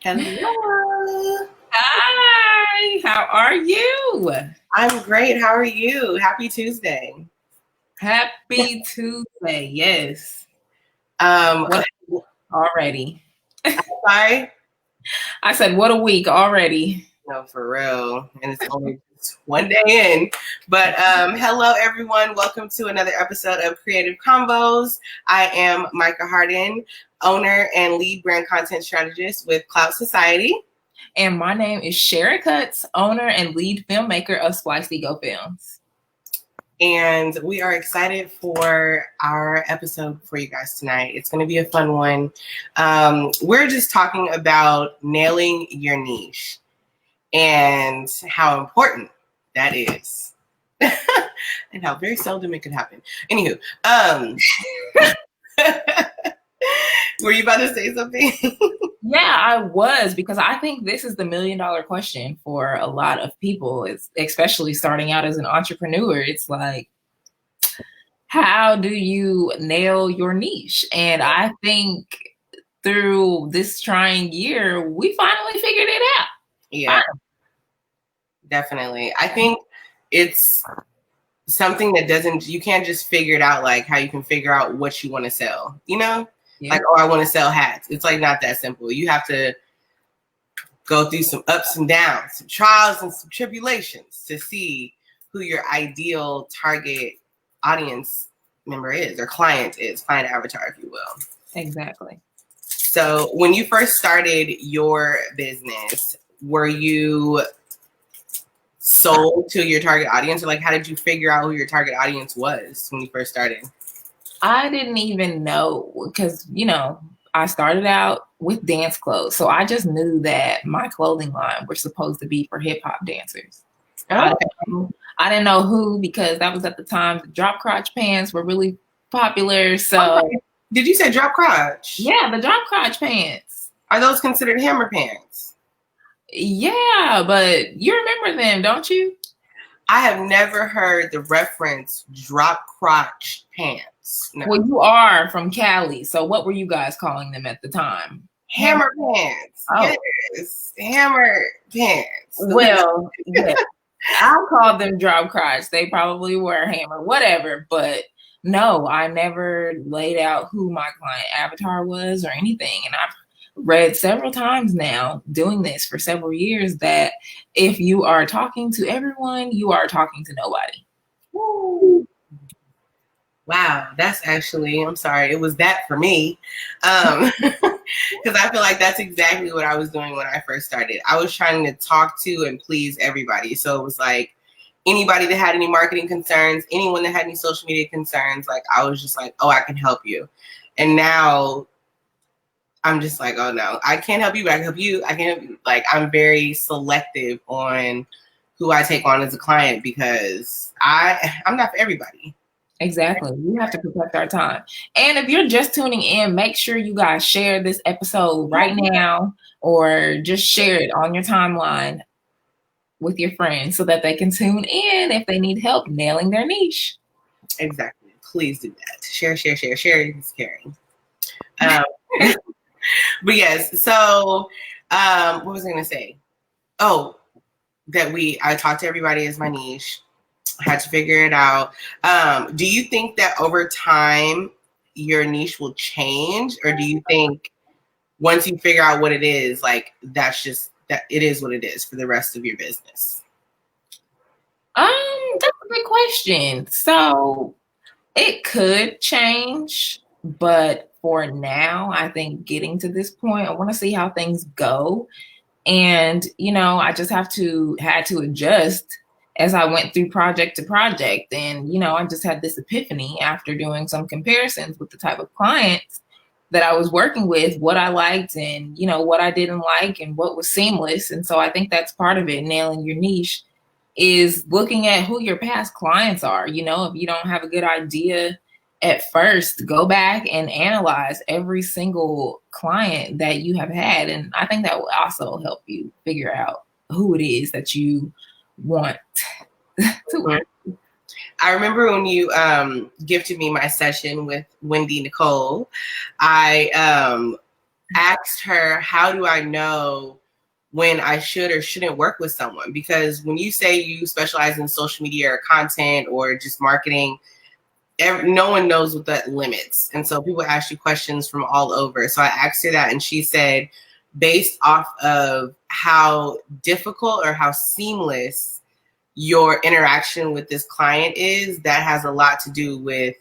Hello. Hi, how are you? I'm great. How are you? Happy Tuesday. Happy Tuesday. Yes. Um, What already? sorry. I said, what a week already. No, for real. And it's only just one day in. But hello, everyone. Welcome to another episode of Creative Combos. I am Micah Hardin, owner and lead brand content strategist with Cloud Society. And my name is Sherry Cutts, owner and lead filmmaker of Splice Ego Films. And we are excited for our episode for you guys tonight. It's going to be a fun one. We're just talking about nailing your niche and how important that is. And how very seldom it could happen. Anywho, were you about to say something? Yeah, I was, because I think this is the $1 million question for a lot of people, especially starting out as an entrepreneur. It's like, how do you nail your niche? And I think through this trying year, we finally figured it out. Yeah, definitely. I think it's something that you can't just figure it out like how you can figure out what you want to sell, you know? Yeah. Like, oh, I want to sell hats. It's like not that simple. You have to go through some ups and downs, some trials and some tribulations to see who your ideal target audience member is, or client avatar, if you will. Exactly. So when you first started your business, were you sold to your target audience, or like how did you figure out who your target audience was when you first started? I didn't even know, because I started out with dance clothes, so I just knew that my clothing line was supposed to be for hip hop dancers. I didn't know who, because that was at the time the drop crotch pants were really popular. So did you say drop crotch? Yeah, the drop crotch pants. Are those considered hammer pants? Yeah, but you remember them, don't you? I have never heard the reference drop crotch pants. No. Well, you are from Cali, so what were you guys calling them at the time? Hammer pants. Oh. Yes, hammer pants. Well, yeah, I called them drop crotch. They probably were hammer, whatever. But no, I never laid out who my client avatar was or anything. And I've read several times now, doing this for several years, that if you are talking to everyone, you are talking to nobody. Woo. Wow, that's actually, I'm sorry, it was that for me. Because I feel like that's exactly what I was doing when I first started. I was trying to talk to and please everybody. So it was like anybody that had any marketing concerns, anyone that had any social media concerns, like I was just like, oh, I can help you. And now I'm just like, oh no, I can't help you, but I can help you. I can help you. Like, I'm very selective on who I take on as a client, because I'm not for everybody. Exactly. We have to protect our time. And if you're just tuning in, make sure you guys share this episode right now, or just share it on your timeline with your friends so that they can tune in if they need help nailing their niche. Exactly. Please do that. Share is caring. But yes, so what was I going to say? Oh, that I talked to everybody as my niche. I had to figure it out. Do you think that over time your niche will change, or do you think once you figure out what it is, like that's just that it is what it is for the rest of your business? That's a good question. So it could change, but for now, I think getting to this point, I want to see how things go. And, I just had to adjust as I went through project to project. And, I just had this epiphany after doing some comparisons with the type of clients that I was working with, what I liked and, what I didn't like and what was seamless. And so I think that's part of it, nailing your niche, is looking at who your past clients are. If you don't have a good idea at first, go back and analyze every single client that you have had. And I think that will also help you figure out who it is that you want to work. I remember when you gifted me my session with Wendy Nicole, I asked her, how do I know when I should or shouldn't work with someone? Because when you say you specialize in social media or content or just marketing, no one knows what that limits. And so people ask you questions from all over. So I asked her that, and she said, based off of how difficult or how seamless your interaction with this client is, that has a lot to do with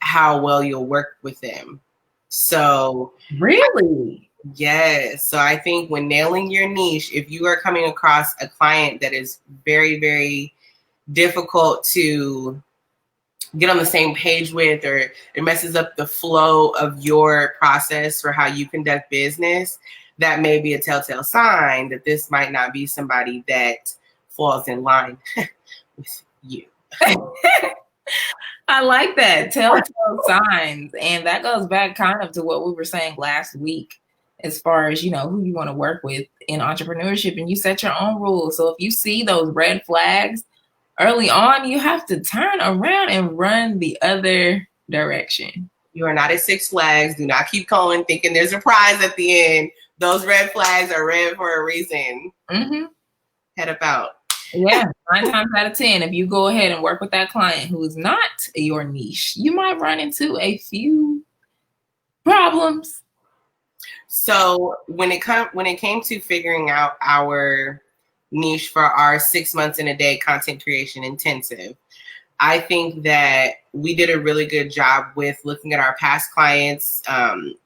how well you'll work with them. So really, yes. So I think when nailing your niche, if you are coming across a client that is very, very difficult to get on the same page with, or it messes up the flow of your process for how you conduct business, that may be a telltale sign that this might not be somebody that falls in line with you. I like that. Telltale signs. And that goes back kind of to what we were saying last week, as far as, who you want to work with in entrepreneurship, and you set your own rules. So if you see those red flags early on, you have to turn around and run the other direction. You are not at Six Flags. Do not keep calling thinking there's a prize at the end. Those red flags are red for a reason. Mm-hmm. Head up out. Yeah, 9 times out of 10, if you go ahead and work with that client who is not your niche, you might run into a few problems. So when it came to figuring out our niche for our 6 months in a day content creation intensive, I think that we did a really good job with looking at our past clients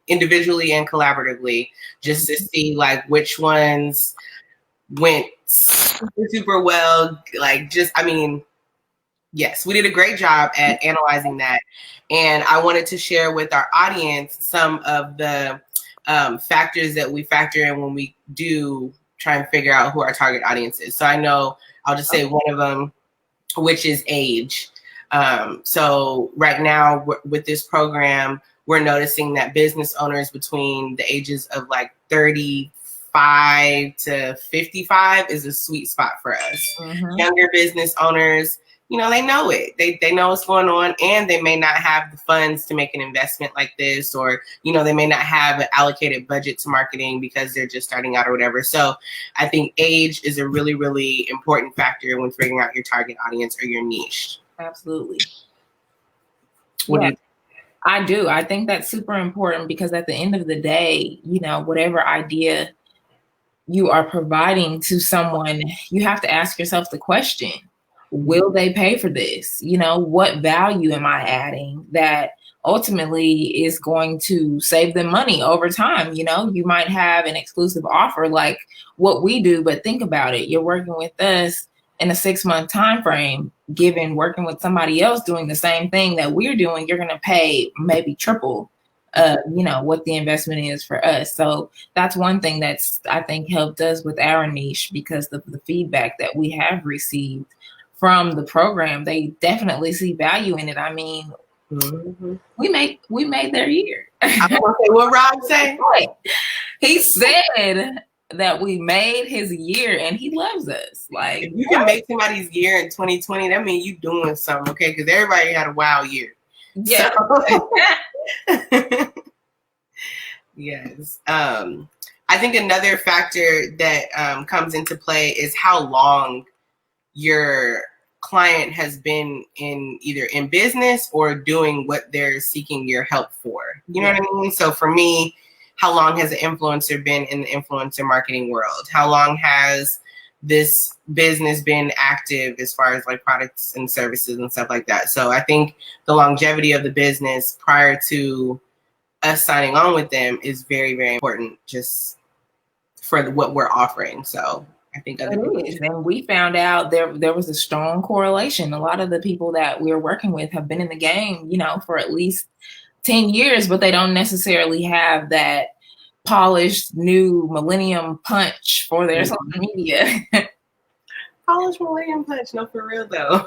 individually and collaboratively, just to see like which ones went super well. Yes, we did a great job at analyzing that. And I wanted to share with our audience some of the factors that we factor in when we do try and figure out who our target audience is. So I know I'll just say one of them, which is age. So right now with this program, we're noticing that business owners between the ages of like 35 to 55 is a sweet spot for us. Mm-hmm. Younger business owners, they know it. They know what's going on, and they may not have the funds to make an investment like this, or, they may not have an allocated budget to marketing because they're just starting out or whatever. So I think age is a really, really important factor when figuring out your target audience or your niche. Absolutely. I do. I think that's super important, because at the end of the day, whatever idea you are providing to someone, you have to ask yourself the question, will they pay for this? What value am I adding that ultimately is going to save them money over time? You might have an exclusive offer like what we do, but think about it. You're working with us in a 6-month time frame. Given working with somebody else doing the same thing that we're doing, you're going to pay maybe triple what the investment is for us. So that's one thing that's, I think, helped us with our niche, because the feedback that we have received from the program, they definitely see value in it. I mean, mm-hmm. we made their year. I'm gonna say what Rob said. He said that we made his year, and he loves us. Like, if you can make somebody's year in 2020, that means you doing something, okay? Because everybody had a wow year. Yeah. So, yes. I think another factor that comes into play is how long your client has been either in business or doing what they're seeking your help for. You know what I mean? So for me, how long has an influencer been in the influencer marketing world? How long has this business been active as far as like products and services and stuff like that? So I think the longevity of the business prior to us signing on with them is very, very important just for what we're offering. So I think other people. And we found out there was a strong correlation. A lot of the people that we're working with have been in the game, for at least 10 years, but they don't necessarily have that polished new millennium punch for their social media. Polished millennium punch, no, for real though.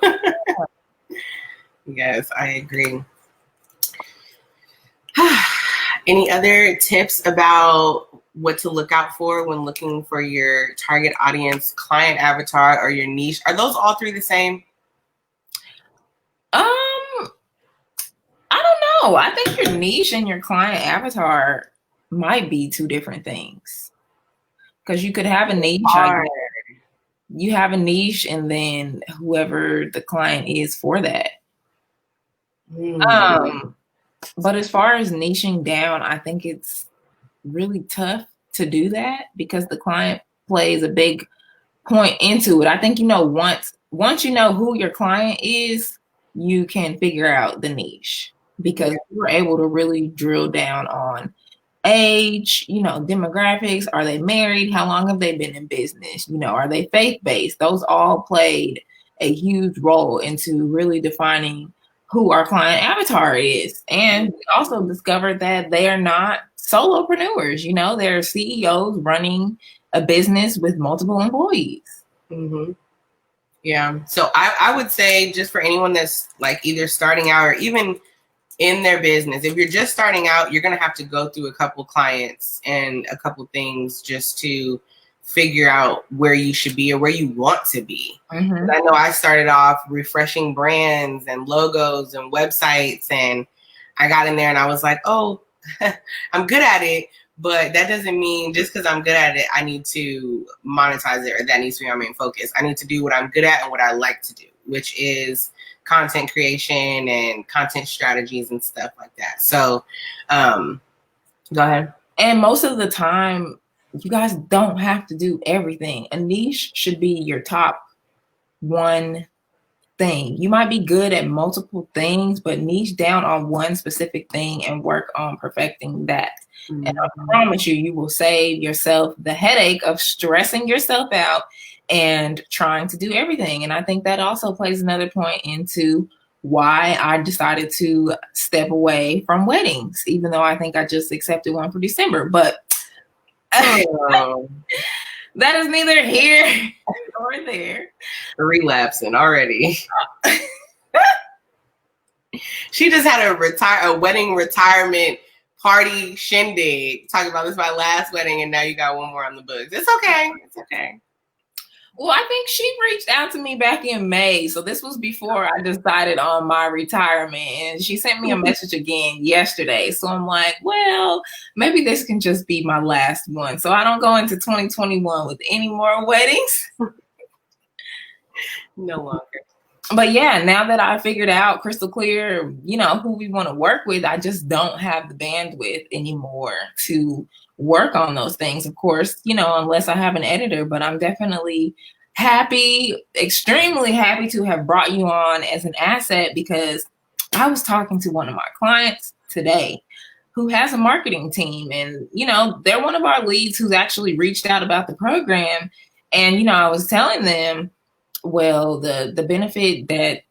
Yes, I agree. Any other tips about what to look out for when looking for your target audience, client avatar, or your niche? Are those all three the same? I don't know. I think your niche and your client avatar might be two different things. Because you could have a niche, you have a niche, and then whoever the client is for that. But as far as niching down, I think it's really tough to do that because the client plays a big point into it. I think, once you know who your client is, you can figure out the niche because you're able to really drill down on age, demographics. Are they married? How long have they been in business? Are they faith-based? Those all played a huge role into really defining who our client avatar is. And we also discovered that they are not solopreneurs. They're CEOs running a business with multiple employees. Mm-hmm. Yeah. So I would say, just for anyone that's like either starting out or even in their business, if you're just starting out, you're going to have to go through a couple clients and a couple things just to figure out where you should be or where you want to be. Mm-hmm. I know I started off refreshing brands and logos and websites, and I got in there and I was like, oh, I'm good at it. But that doesn't mean just because I'm good at it, I need to monetize it, or that needs to be my main focus. I need to do what I'm good at and what I like to do, which is content creation and content strategies and stuff like that. So go ahead. And most of the time, you guys don't have to do everything. A niche should be your top one thing. You might be good at multiple things, but niche down on one specific thing and work on perfecting that. Mm-hmm. And I promise you will save yourself the headache of stressing yourself out and trying to do everything. And I think that also plays another point into why I decided to step away from weddings, even though I think I just accepted one for December. But that is neither here nor there. Relapsing already. She just had a wedding retirement party shindig, talking about this is my last wedding, and now you got one more on the books. It's okay. It's okay. Well, I think she reached out to me back in May. So this was before I decided on my retirement. And she sent me a message again yesterday. So I'm like, well, maybe this can just be my last one. So I don't go into 2021 with any more weddings. No longer. But yeah, now that I figured out crystal clear, who we want to work with, I just don't have the bandwidth anymore to work on those things. Of course, unless I have an editor, but I'm definitely extremely happy to have brought you on as an asset, because I was talking to one of my clients today who has a marketing team, and, they're one of our leads who's actually reached out about the program. And, I was telling them, well, the benefit that,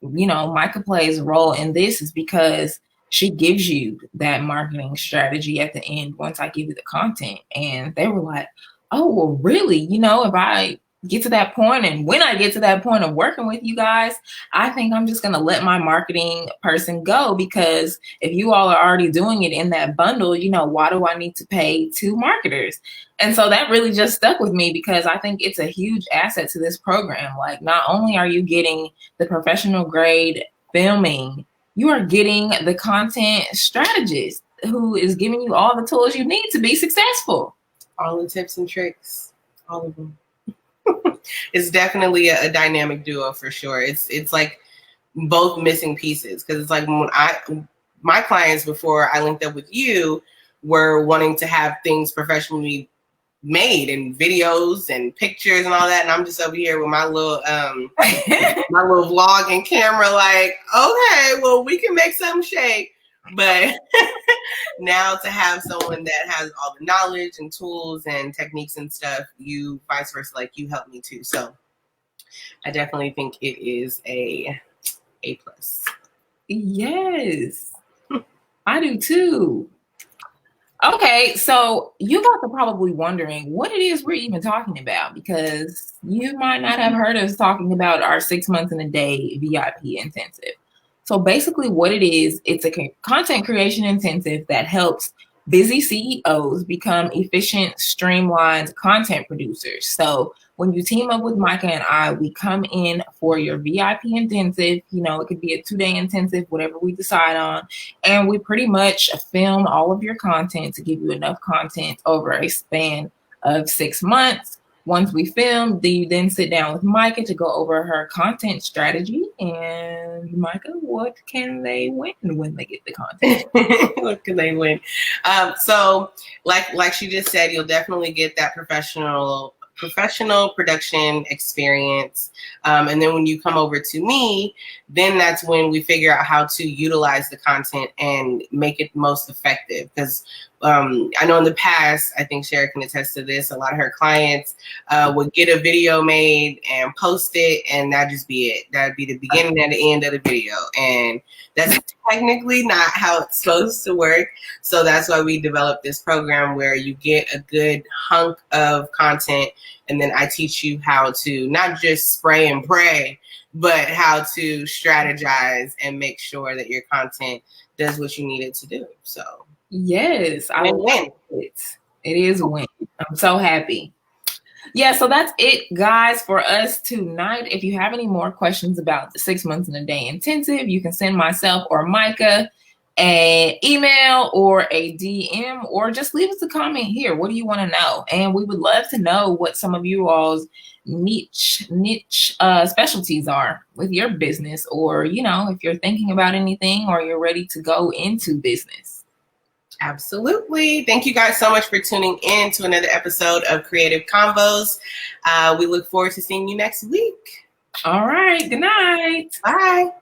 Micah plays a role in this is because she gives you that marketing strategy at the end once I give you the content. And they were like, oh, well, really? If I get to that point, and when I get to that point of working with you guys, I think I'm just going to let my marketing person go, because if you all are already doing it in that bundle, why do I need to pay two marketers? And so that really just stuck with me, because I think it's a huge asset to this program. Like, not only are you getting the professional grade filming, you are getting the content strategist who is giving you all the tools you need to be successful. All the tips and tricks, all of them. It's definitely a dynamic duo for sure. It's like both missing pieces, because it's like when my clients before I linked up with you were wanting to have things professionally made and videos and pictures and all that, and I'm just over here with my little my little vlog and camera, like, okay, well, we can make something shake. But now to have someone that has all the knowledge and tools and techniques and stuff, you vice versa, like you helped me too. So I definitely think it is a plus. Yes, I do too. Okay, so you guys are probably wondering what it is we're even talking about, because you might not have heard us talking about our 6 months in a day VIP intensive. So basically what it is, it's a content creation intensive that helps busy CEOs become efficient, streamlined content producers. So when you team up with Micah and I, we come in for your VIP intensive. You know, it could be a 2-day intensive, whatever we decide on. And we pretty much film all of your content to give you enough content over a span of 6 months. Once we film, you then sit down with Micah to go over her content strategy. And Micah, what can they win when they get the content? What can they win? So like she just said, you'll definitely get that professional production experience. And then when you come over to me, then that's when we figure out how to utilize the content and make it most effective. Because I know in the past, I think Sherry can attest to this, a lot of her clients would get a video made and post it, and that'd just be it. That'd be the beginning and the end of the video. And that's technically not how it's supposed to work. So that's why we developed this program where you get a good hunk of content, and then I teach you how to not just spray and pray, but how to strategize and make sure that your content does what you need it to do. So yes, I love it. It is a win. I'm so happy. Yeah, so that's it, guys, for us tonight. If you have any more questions about the 6 months in a day intensive, you can send myself or Micah an email or a DM, or just leave us a comment here. What do you want to know? And we would love to know what some of you all's niche specialties are with your business, or, you know, if you're thinking about anything or you're ready to go into business. Absolutely. Thank you guys so much for tuning in to another episode of Creative Convos. We look forward to seeing you next week. All right. Good night. Bye.